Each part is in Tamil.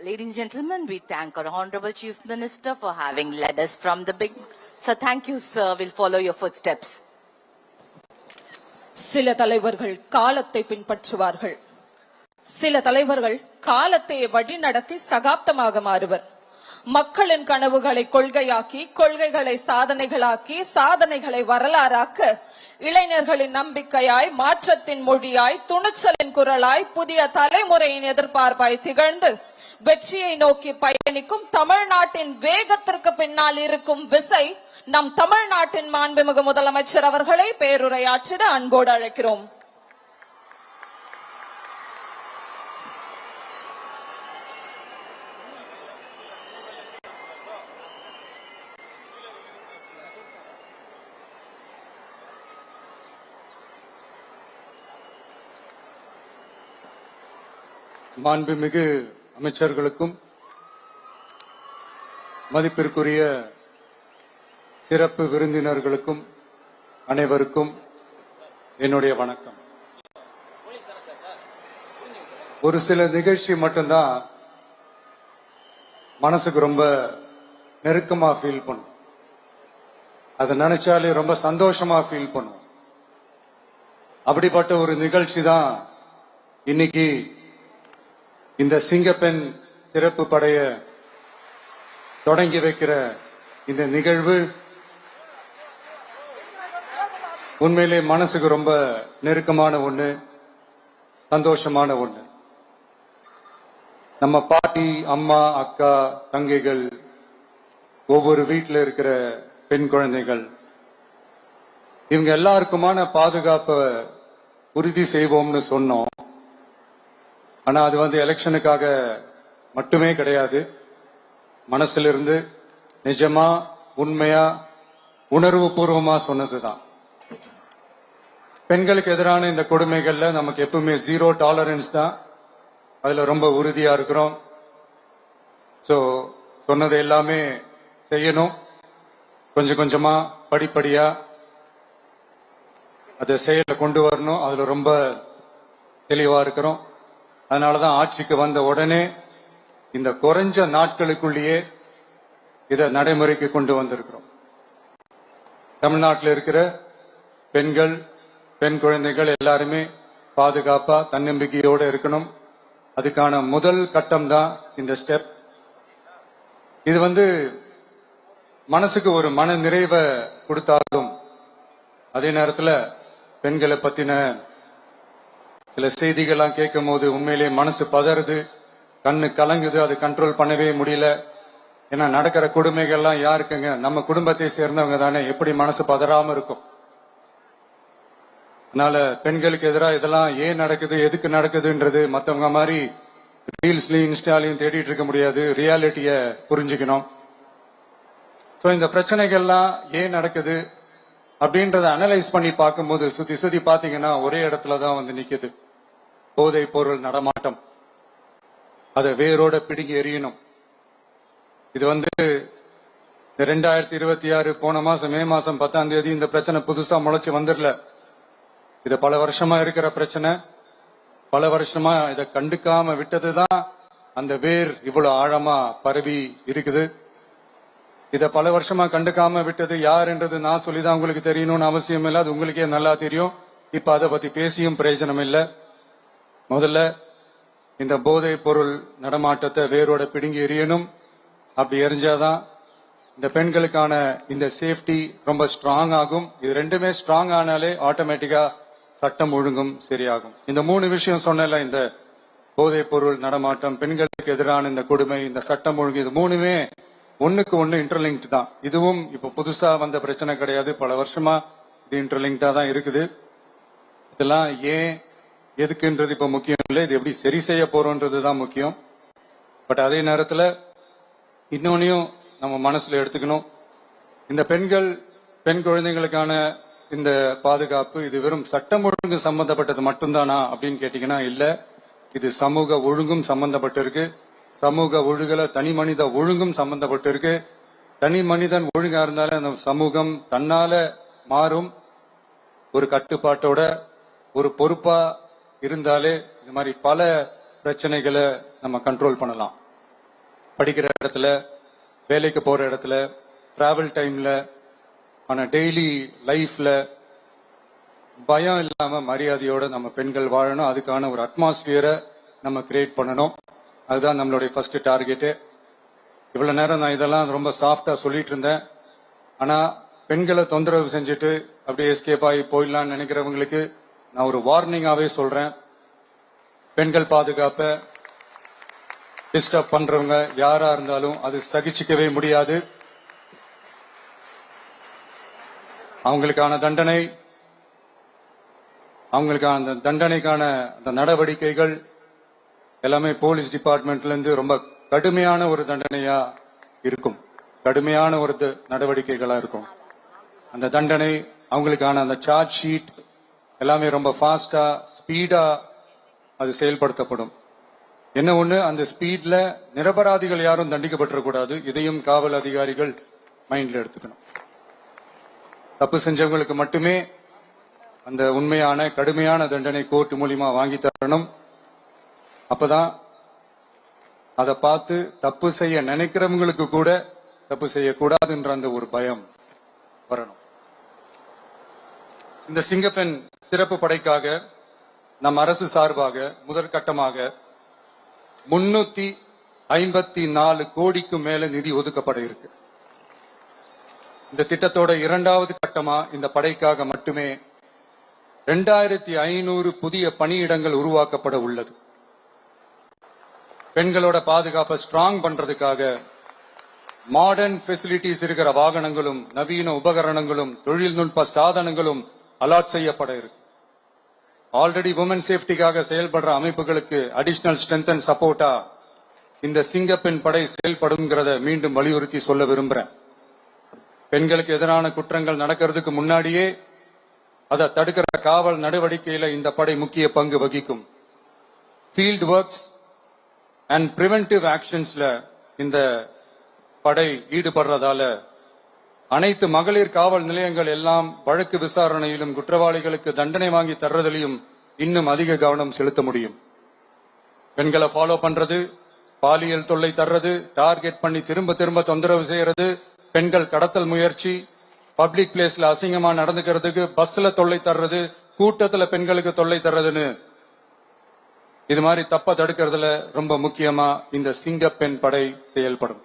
Ladies and gentlemen, we thank our Honorable Chief Minister for having led us from the big. Sir, thank you, sir. We'll follow your footsteps. சில தலைவர்கள் காலத்தை பின்பற்றுவார்கள், சில தலைவர்கள் காலத்தை வழிநடத்தி சகாப்தமாக மாறுவர். மக்களின் கனவுகளை கொள்கையாக்கி, கொள்கைகளை சாதனைகளாக்கி, சாதனைகளை வரலாறாக்க இளைஞர்களின் நம்பிக்கையாய், மாற்றத்தின் மொழியாய், துணிச்சலின் குரலாய், புதிய தலைமுறையின் எதிர்பார்ப்பாய் திகழ்ந்து வெற்றியை நோக்கி பயணிக்கும் தமிழ்நாட்டின் வேகத்திற்கு பின்னால் இருக்கும் விசை நம் தமிழ்நாட்டின் மாண்புமிகு முதலமைச்சர் அவர்களை பேருரையாற்றிட அன்போடு அழைக்கிறோம். மாண்புமிகு அமைச்சர்களுக்கும் மதிப்பிற்குரிய சிறப்பு விருந்தினர்களுக்கும் அனைவருக்கும் என்னுடைய வணக்கம். ஒரு சில நிகழ்ச்சி மட்டும்தான் மனசுக்கு ரொம்ப நெருக்கமா ஃபீல் பண்ணும். அதை நினைச்சாலே ரொம்ப சந்தோஷமா ஃபீல் பண்ணும். அப்படிப்பட்ட ஒரு நிகழ்ச்சி தான் இன்னைக்கு இந்த சிங்கப்பெண் சிறப்பு படைய தொடங்கி வைக்கிற இந்த நிகழ்வு. உண்மையிலே மனசுக்கு ரொம்ப நெருக்கமான ஒண்ணு, சந்தோஷமான ஒண்ணு. நம்ம பாட்டி, அம்மா, அக்கா, தங்கைகள், ஒவ்வொரு வீட்டில் இருக்கிற பெண் குழந்தைகள், இவங்க எல்லாருக்குமான பாதுகாப்பை உறுதி செய்வோம்னு சொன்னோம். ஆனா அது எலெக்ஷனுக்காக மட்டுமே கிடையாது. மனசிலிருந்து நிஜமா, உண்மையா, உணர்வு பூர்வமா சொன்னதுதான். பெண்களுக்கு எதிரான இந்த கொடுமைகள்ல நமக்கு எப்பவுமே 0 டாலரன்ஸ் தான். அதுல ரொம்ப உறுதியா இருக்கிறோம். சோ சொன்னது எல்லாமே செய்யணும். கொஞ்சம் கொஞ்சமா, படிப்படியா அதை செயல கொண்டு வரணும். அதுல ரொம்ப தெளிவா இருக்கிறோம். அதனாலதான் ஆட்சிக்கு வந்த உடனே இந்த குறைஞ்ச நாட்களுக்குள்ளேயே இதை நடைமுறைக்கு கொண்டு வந்திருக்கிறோம். தமிழ்நாட்டில் இருக்கிற பெண்கள், பெண் குழந்தைகள் எல்லாருமே பாதுகாப்பா, தன்னம்பிக்கையோடு இருக்கணும். அதுக்கான முதல் கட்டம் தான் இந்த ஸ்டெப். இது மனசுக்கு ஒரு மன நிறைவை கொடுத்தாலும் அதே நேரத்தில் பெண்களை பத்தின சில செய்திகள்லாம் கேட்கும் போது உண்மையிலே மனசு பதறுது, கண்ணு கலங்குது. அது கண்ட்ரோல் பண்ணவே முடியல. ஏன்னா நடக்கிற கொடுமைகள்லாம் யாருக்குங்க? நம்ம குடும்பத்தை சேர்ந்தவங்க தானே. எப்படி மனசு பதறாம இருக்கும்? அதனால பெண்களுக்கு எதிராக இதெல்லாம் ஏன் நடக்குது, எதுக்கு நடக்குதுன்றது மற்றவங்க மாதிரி ரீல்ஸ்லயும் இன்ஸ்டாலையும் தேடிட்டு இருக்க முடியாது. ரியாலிட்டிய புரிஞ்சுக்கணும். சோ இந்த பிரச்சனைகள்லாம் ஏன் நடக்குது அப்படின்றத அனலைஸ் பண்ணி பார்க்கும்போது சுத்தி சுத்தி பாத்தீங்கன்னா ஒரே இடத்துலதான் நிக்குது. போதை பொருள் நடமாட்டம். அதை வேரோட பிடுங்கி எறியணும். இது 2026 போன மாசம் மே மாசம் 10ஆம் தேதி இந்த பிரச்சனை புதுசா முளைச்சு வந்துடல. இது பல வருஷமா இருக்கிற பிரச்சனை. பல வருஷமா இதை கண்டுக்காம விட்டதுதான் அந்த வேர் இவ்வளவு ஆழமா பரவி இருக்குது. இத பல வருஷமா கண்டுக்காம விட்டது யாருன்றது நான் சொல்லிதான் உங்களுக்கு தெரியணும்னு அவசியம் இல்லை. அது உங்களுக்கே நல்லா தெரியும். இப்ப அதை பத்தி பேசியும் பிரயோஜனம் இல்லை. முதல்ல இந்த போதை பொருள் நடமாட்டத்தை வேரோட பிடுங்கி எறியணும். அப்படி எரிஞ்சாதான் இந்த பெண்களுக்கான இந்த சேஃப்டி ரொம்ப ஸ்ட்ராங் ஆகும். இது ரெண்டுமே ஸ்ட்ராங் ஆனாலே ஆட்டோமேட்டிக்கா சட்டம் ஒழுங்கும் சரியாகும். இந்த 3 விஷயம் சொன்னல, இந்த போதை பொருள் நடமாட்டம், பெண்களுக்கு எதிரான இந்த கொடுமை, இந்த சட்டம் ஒழுங்கு, இது 3மே ஒண்ணுக்கு ஒண்ணு இன்டர்லிங்க்ட் தான். இதுவும் இப்ப புதுசா வந்த பிரச்சனை கிடையாது. பல வருஷமா இது இன்டர்லிங்க்டா தான் இருக்குது. இதெல்லாம் ஏன், எதுக்குன்றது இப்ப முக்கியம் இல்லை. இது எப்படி சரி செய்ய போறோம்ன்றதுதான் முக்கியம். பட் அதே நேரத்துல இன்னொன்னையும் நம்ம மனசுல எடுத்துக்கணும். இந்த பெண்கள், பெண் குழந்தைகளுக்கான இந்த பாதுகாப்பு இது வெறும் சட்டம் ஒழுங்கு சம்பந்தப்பட்டது மட்டும்தானா அப்படின்னு கேட்டீங்கன்னா இல்ல. இது சமூக ஒழுங்கும் சம்பந்தப்பட்டிருக்கு. சமூக ஒழுகல தனி மனித ஒழுங்கும் சம்பந்தப்பட்டிருக்கு. தனி மனிதன் ஒழுங்கா இருந்தாலே அந்த சமூகம் தன்னால மாறும். ஒரு கட்டுப்பாட்டோட, ஒரு பொறுப்பா இருந்தாலே இது மாதிரி பல பிரச்சனைகளை நம்ம கண்ட்ரோல் பண்ணலாம். படிக்கிற இடத்துல, வேலைக்கு போற இடத்துல, டிராவல் டைம்ல, ஆனா டெய்லி லைஃப்ல பயம் இல்லாம மரியாதையோட நம்ம பெண்கள் வாழணும். அதுக்கான ஒரு அட்மாஸ்பியரை நம்ம கிரியேட் பண்ணணும். அதுதான் நம்மளுடைய ஃபர்ஸ்ட் டார்கெட்டு. இவ்வளவு நேரம் நான் இதெல்லாம் ரொம்ப சாஃப்டா சொல்லிட்டு இருந்தேன். ஆனா பெண்களை தொந்தரவு செஞ்சுட்டு அப்படியே எஸ்கேப் ஆகி போயிடலாம்னு நினைக்கிறவங்களுக்கு நான் ஒரு வார்னிங்காவே சொல்றேன். பெண்கள் பாதுகாப்பை டிஸ்டர்ப் பண்றவங்க யாரா இருந்தாலும் அது சகிச்சுக்கவே முடியாது. அவங்களுக்கான தண்டனைக்கான அந்த நடவடிக்கைகள் எல்லாமே போலீஸ் டிபார்ட்மெண்ட்ல இருந்து ரொம்ப கடுமையான ஒரு தண்டனையா இருக்கும், கடுமையான ஒரு நடவடிக்கைகளா இருக்கும். அந்த தண்டனை அவங்களுக்கான அந்த சார்ஜ் ஷீட் எல்லாமே ரொம்ப ஃபாஸ்டா ஸ்பீடா அது செயல்படுத்தப்படும். என்ன ஒண்ணு, அந்த ஸ்பீட்ல நிரபராதிகள் யாரும் தண்டிக்கப்பட்டிருக்கூடாது. இதையும் காவல் அதிகாரிகள் மைண்ட்ல எடுத்துக்கணும். தப்பு செஞ்சவங்களுக்கு மட்டுமே அந்த உண்மையான கடுமையான தண்டனை கோர்ட் மூலியமா வாங்கி தரணும். அப்பதான் அதை பார்த்து தப்பு செய்ய நினைக்கிறவங்களுக்கு கூட தப்பு செய்யக்கூடாதுன்ற அந்த ஒரு பயம் வரணும். இந்த சிங்கப்பெண் சிறப்பு படைக்காக நம் அரசு சார்பாக முதற்கட்டமாக 354 கோடிக்கு மேல நிதி ஒதுக்கப்பட இருக்கு. இந்த திட்டத்தோட இரண்டாவது கட்டமா இந்த படைக்காக மட்டுமே 2500 புதிய பணியிடங்கள் உருவாக்கப்பட உள்ளது. பெண்களோட பாதுகாப்பை ஸ்ட்ராங் பண்றதுக்காக மாடர்ன் ஃபெசிலிட்டிஸ் இருக்கிற வாகனங்களும் நவீன உபகரணங்களும் தொழில்நுட்ப சாதனங்களும் அலாட் செய்யப்பட இருக்கு. ஆல்ரெடி உமன் சேஃப்டிக்காக செயல்படுற அமைப்புகளுக்கு அடிஷனல் ஸ்ட்ரென்த் அண்ட் சப்போர்ட்டா இந்த சிங்கப்பெண் படை செயல்படுங்கிறத மீண்டும் வலியுறுத்தி சொல்ல விரும்புறேன். பெண்களுக்கு எதிரான குற்றங்கள் நடக்கிறதுக்கு முன்னாடியே அதை தடுக்கிற காவல் நடவடிக்கையில இந்த படை முக்கிய பங்கு வகிக்கும். ஃபீல்ட் ஒர்க்ஸ் அண்ட் பிரிவென்டிவ் ஆக்ஷன்ஸ்ல இந்த படை ஈடுபடுறதால அனைத்து மகளிர் காவல் நிலையங்கள் எல்லாம் வழக்கு விசாரணையிலும் குற்றவாளிகளுக்கு தண்டனை வாங்கி தர்றதிலையும் இன்னும் அதிக கவனம் செலுத்த முடியும். பெண்களை ஃபாலோ பண்றது, பாலியல் தொல்லை தர்றது, டார்கெட் பண்ணி திரும்ப திரும்ப தொந்தரவு செய்யறது, பெண்கள் கடத்தல் முயற்சி, பப்ளிக் பிளேஸ்ல அசிங்கமா நடந்துக்கிறதுக்கு பஸ்ல தொல்லை தர்றது, கூட்டத்துல பெண்களுக்கு தொல்லை தர்றதுன்னு இது மாதிரி தப்ப தடுக்கிறதுல ரொம்ப முக்கியமா இந்த சிங்கப்பெண் படை செயல்படும்.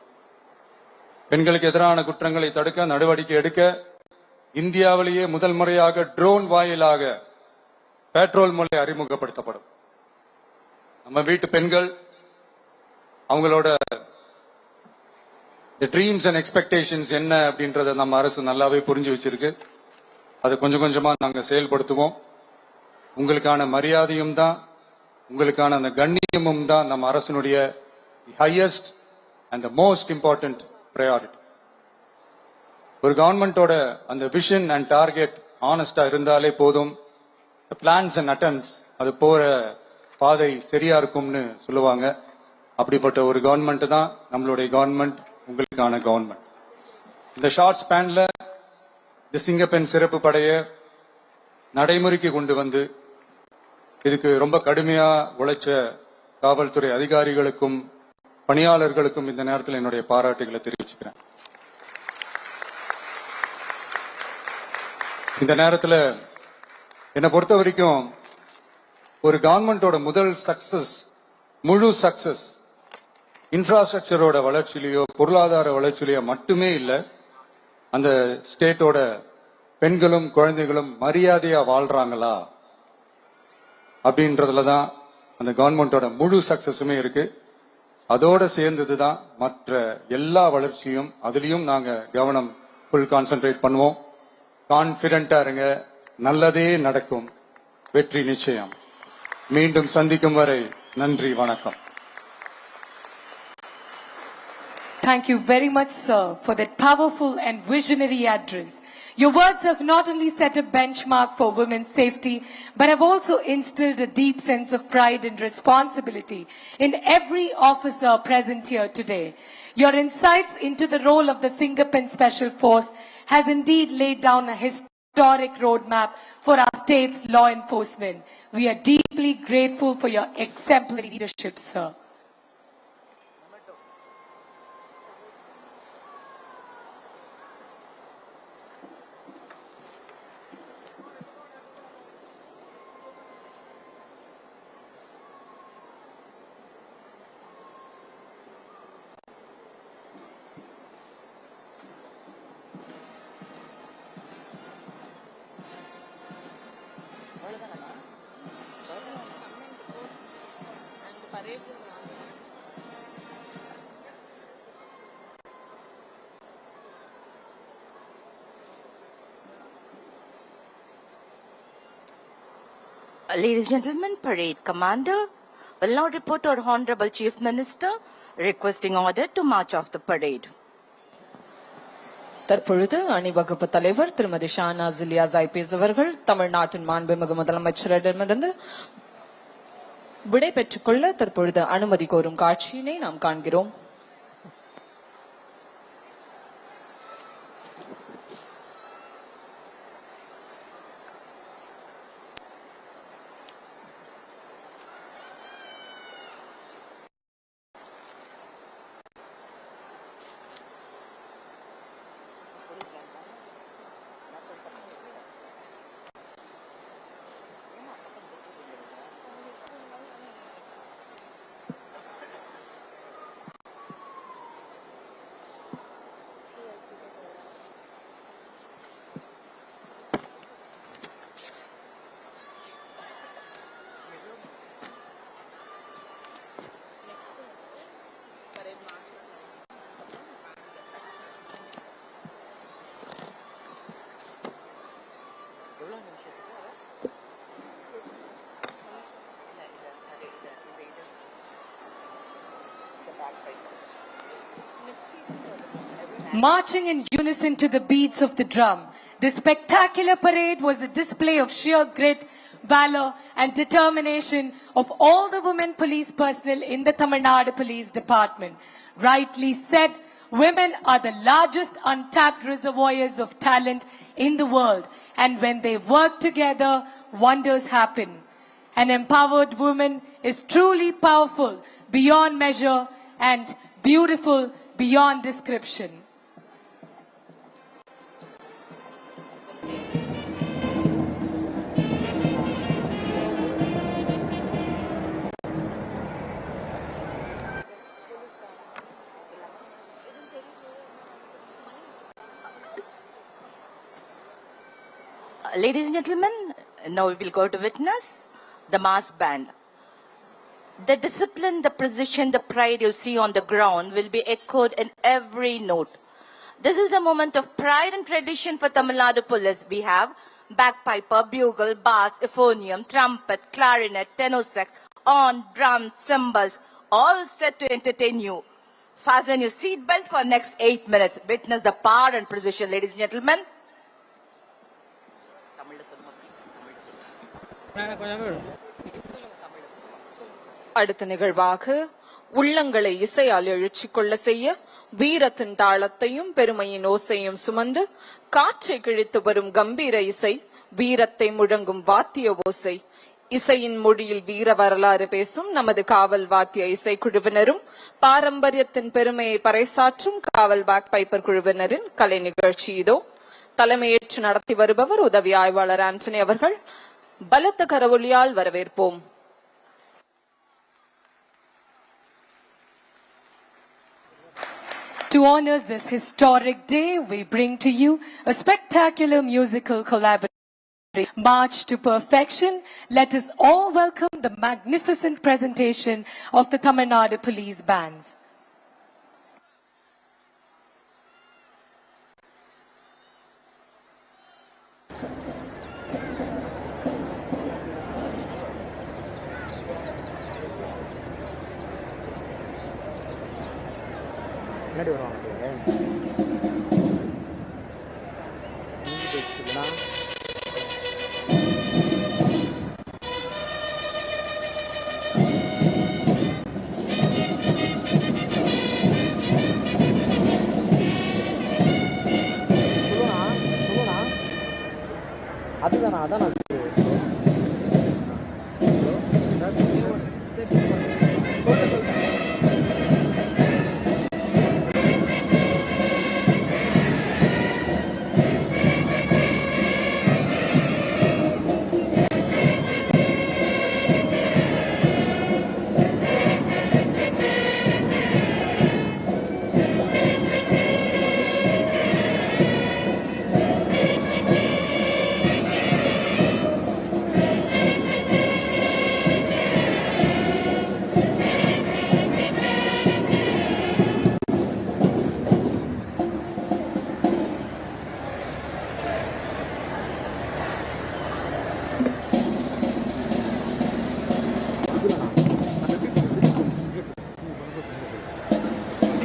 பெண்களுக்கு எதிரான குற்றங்களை தடுக்க நடவடிக்கை எடுக்க இந்தியாவிலேயே முதல் முறையாக ட்ரோன் வாயிலாக பெட்ரோல் முறை அறிமுகப்படுத்தப்படும். நம்ம வீட்டு பெண்கள் அவங்களோட ட்ரீம்ஸ் அண்ட் எக்ஸ்பெக்டேஷன்ஸ் என்ன அப்படின்றத நம்ம அரசு நல்லாவே புரிஞ்சு வச்சிருக்கு. அதை கொஞ்சம் கொஞ்சமா நாங்க செயல்படுத்துவோம். உங்களுக்கான மரியாதையும் தான், உங்களுக்கான அந்த கண்ணியமும் தான் நம்ம அரசினுடைய highest and most important priority. ஒரு கவர்மெண்டோட அந்த விஷன் அண்ட் டார்கெட் ஆனஸ்டா இருந்தாலே போதும். பிளான்ஸ் அண்ட் அட்டெம்ப்ட்ஸ் அது போற பாதை சரியா இருக்கும்னு சொல்லுவாங்க. அப்படிப்பட்ட ஒரு கவர்மெண்ட் தான் நம்மளுடைய கவர்மெண்ட், உங்களுக்கான கவர்மெண்ட். இந்த ஷார்ட் ஸ்பேன்ல இந்த சிங்கப்பெண் சிறப்பு படைய நடைமுறைக்கு கொண்டு வந்து இதுக்கு ரொம்ப கடுமையா உழைச்ச காவல்துறை அதிகாரிகளுக்கும் பணியாளர்களுக்கும் இந்த நேரத்தில் என்னுடைய பாராட்டுகளை தெரிவிச்சுக்கிறேன். இந்த நேரத்தில் என்னை பொறுத்த வரைக்கும் ஒரு கவர்மெண்டோட முதல் சக்சஸ், முழு சக்சஸ் இன்ஃப்ராஸ்ட்ரக்சரோட வளர்ச்சியிலேயோ பொருளாதார வளர்ச்சியிலேயோ மட்டுமே இல்லை, அந்த ஸ்டேட்டோட பெண்களும் குழந்தைகளும் மரியாதையா வாழ்றாங்களா அப்படின்றதுல தான் அந்த கவர்மெண்டோட முழு சக்சஸுமே இருக்கு. அதோட சேர்ந்ததுதான் மற்ற எல்லா வளர்ச்சியும். அதுலயும் நாங்க கவனம் ஃபுல் கான்சென்ட்ரேட் பண்ணுவோம். கான்பிடென்டா இருங்க, நல்லதே நடக்கும், வெற்றி நிச்சயம். மீண்டும் சந்திக்கும் வரை நன்றி, வணக்கம். Thank you very much, sir, for that powerful and visionary address. Your words have not only set a benchmark for women's safety, but have also instilled a deep sense of pride and responsibility in every officer present here today. Your insights into the role of the Singapen Special Force has indeed laid down a historic roadmap for our state's law enforcement. We are deeply grateful for your exemplary leadership, sir. Ladies and gentlemen, parade commander will now report our Honorable Chief Minister requesting order to march off the parade. தற்பொழுது அணிவகுப்பு தலைவர் திருமதி ஷானாஸ் இலியாஸ் ஐபிஎஸ் அவர்கள் தமிழ்நாட்டின் மாண்புமிகு முதலமைச்சரிடமிருந்து விடை பெற்றுக் கொள்ள தற்பொழுது அனுமதி கோரும் காட்சியினை நாம் காண்கிறோம். Marching in unison to the beats of the drum, this spectacular parade was a display of sheer grit, valor and determination of all the women police personnel in the Tamil Nadu Police Department. Rightly said, women are the largest untapped reservoirs of talent in the world, and when they work together, wonders happen. An empowered woman is truly powerful beyond measure and beautiful beyond description. Ladies and gentlemen, now we will go to witness the mass band. The discipline, the precision, the pride you'll see on the ground will be echoed in every note. This is a moment of pride and tradition for Tamil Nadu Police. We have bagpiper, bugle, bass, euphonium, trumpet, clarinet, tenor sax, horn, drums, cymbals, all set to entertain you. Fasten your seatbelt for next 8 minutes. Witness the power and precision, ladies and gentlemen. அடுத்த நிகழ்வாக உள்ளங்களை இசையால் எழுச்சிக் கொள்ள செய்ய வீரத்தின் தாளத்தையும் பெருமையின் ஓசையும் சுமந்து காற்றை கிழித்து வரும் கம்பீர இசை, வீரத்தை முழங்கும் வாத்திய ஓசை, இசையின் மொழியில் வீர வரலாறு பேசும் நமது காவல் வாத்திய இசைக்குழுவினரும் பாரம்பரியத்தின் பெருமையை பறைசாற்றும் காவல் பேக் பைப்பர் குழுவினரின் கலை நிகழ்ச்சி இதோ. தலைமையேற்று நடத்தி வருபவர் உதவி ஆய்வாளர் ஆண்டனி அவர்கள். பலத்த கரவொலியால் வரவேற்போம். To honor this historic day, we bring to you a spectacular musical collaboration. March to perfection, let us all welcome the magnificent presentation of the Tamil Nadu Police Bands. முன்னாடி வருவாங்க அதுதானா அதான்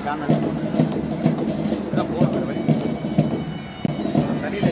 சேனல் இதான் போகணும் வேறு வழி தண்ணியில்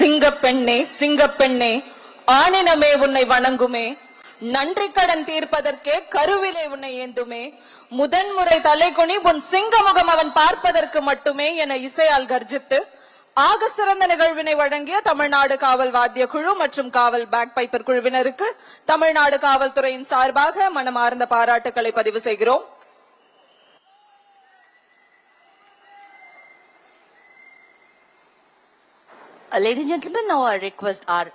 சிங்கப்பெண்ணே சிங்கப்பெண்ணே ஆணினமே உன்னை வணங்குமே, நன்றி கடன் தீர்ப்பதற்கே கருவிலே உன்னை ஏந்துமே, முதன்முறை தலைகுனி உன் சிங்கமுகம் அவன் பார்ப்பதற்கு மட்டுமே என இசையால் கர்ஜித்து ஆக சிறந்த நிகழ்வினை வழங்கிய தமிழ்நாடு காவல் வாத்திய குழு மற்றும் காவல் பேக் பைப்பர் குழுவினருக்கு தமிழ்நாடு காவல்துறையின் சார்பாக மனமார்ந்த பாராட்டுக்களை பதிவு செய்கிறோம். Ladies and gentlemen, now I request our